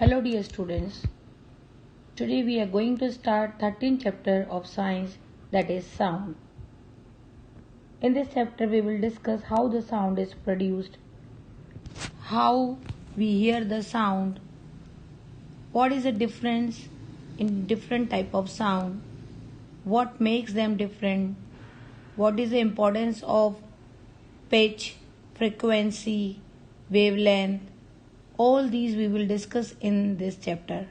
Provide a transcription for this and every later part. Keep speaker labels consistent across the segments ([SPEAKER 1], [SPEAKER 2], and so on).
[SPEAKER 1] Hello dear students. Today we are going to start 13th chapter of science, that is sound. In this chapter we will discuss how the sound is produced, how we hear the sound, what is the difference in different type of sound, what makes them different, what is the importance of pitch, frequency, wavelength. All these we will discuss in this chapter.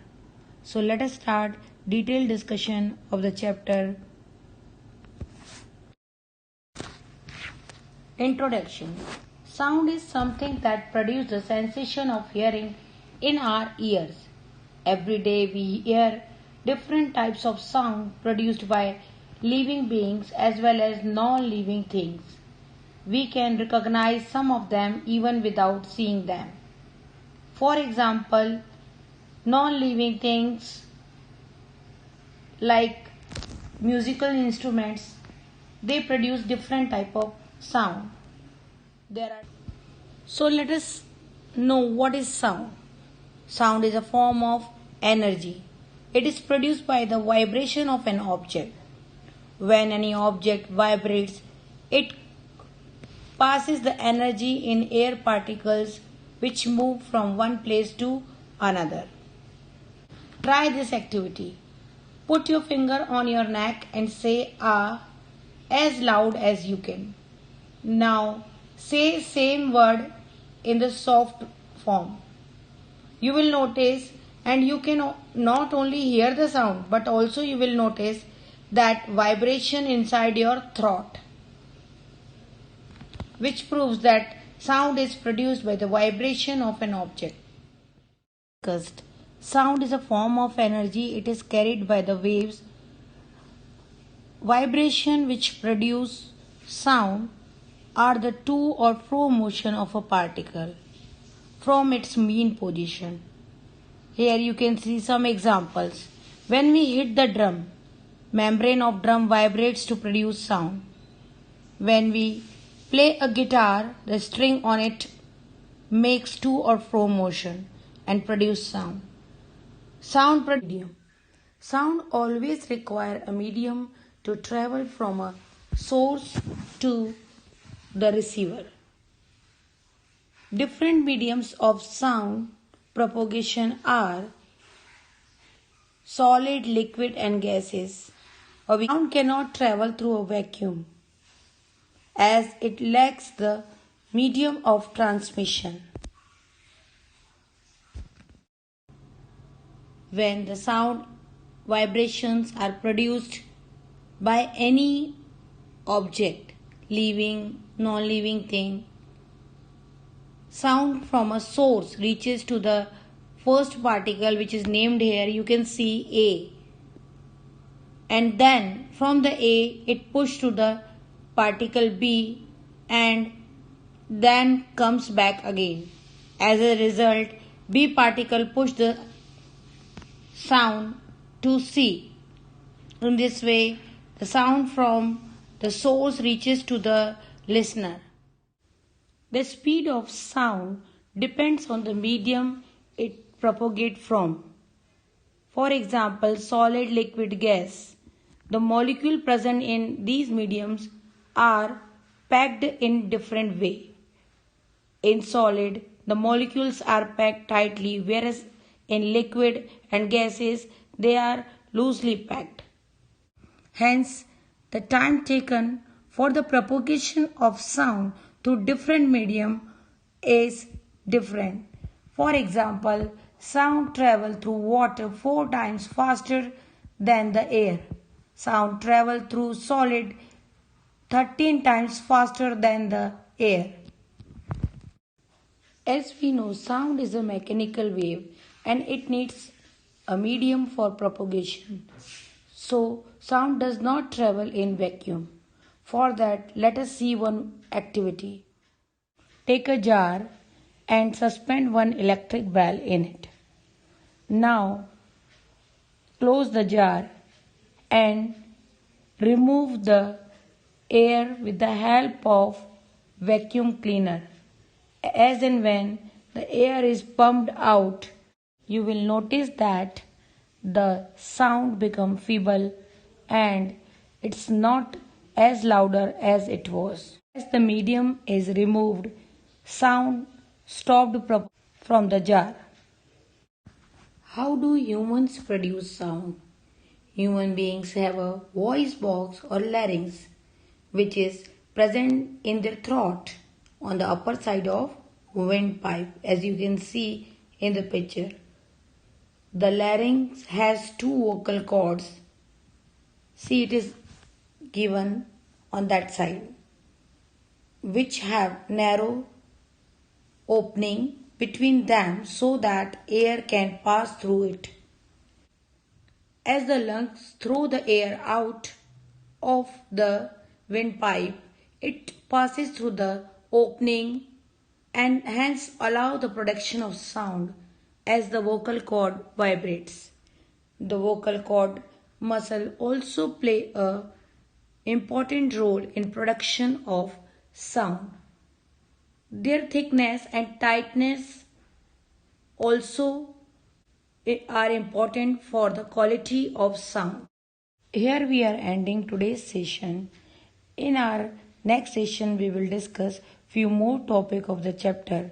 [SPEAKER 1] So let us start detailed discussion of the chapter. Introduction. Sound is something that produces the sensation of hearing in our ears. Every day we hear different types of sound produced by living beings as well as non-living things. We can recognize some of them even without seeing them. For example, non-living things like musical instruments, they produce different type of sound. So let us know what is sound. Sound is a form of energy. It is produced by the vibration of an object. When any object vibrates, it passes the energy in air particles which move from one place to another. Try this activity. Put your finger on your neck and say ah as loud as you can. Now say same word in the soft form. You will notice, and you can not only hear the sound but also you will notice that vibration inside your throat, which proves that sound is produced by the vibration of an object. Sound is a form of energy. It is carried by the waves. Vibration which produce sound are the to or fro motion of a particle from its mean position. Here you can see some examples. When we hit the drum, membrane of drum vibrates to produce sound. When we play a guitar, the string on it makes to or fro motion and produce sound. Medium. Sound always require a medium to travel from a source to the receiver. Different mediums of sound propagation are solid, liquid and gases. Sound cannot travel through a vacuum as it lacks the medium of transmission. When the sound vibrations are produced by any object, living, non-living thing, sound from a source reaches to the first particle which is named here, you can see A, and then from the A it pushed to the particle B and then comes back again. As a result, B particle pushed the sound to C. In this way, the sound from the source reaches to the listener. The speed of sound depends on the medium it propagates from. For example, solid, liquid, gas. The molecules present in these mediums are packed in different way. In solid, the molecules are packed tightly, whereas in liquid and gases, they are loosely packed. Hence, the time taken for the propagation of sound through different medium is different. For example, sound travels through water 4 times faster than the air. Sound travels through solid 13 times faster than the air. As we know, sound is a mechanical wave and it needs a medium for propagation. So, sound does not travel in vacuum. For that, let us see one activity. Take a jar and suspend one electric bell in it. Now, close the jar and remove the air with the help of vacuum cleaner. As and when the air is pumped out, you will notice that the sound become feeble and it's not as louder as it was. As the medium is removed, sound stopped from the jar. How do humans produce sound? Human beings have a voice box or larynx which is present in their throat on the upper side of windpipe, as you can see in the picture. The larynx has two vocal cords. See, it is given on that side, which have narrow opening between them so that air can pass through it. As the lungs throw the air out of the windpipe, it passes through the opening and hence allow the production of sound as the vocal cord vibrates. The vocal cord muscle also play a important role in production of sound. Their thickness and tightness also are important for the quality of sound. Here we are ending today's session. In our next session we will discuss few more topic of the chapter.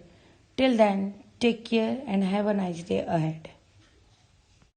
[SPEAKER 1] Till then, take care and have a nice day ahead.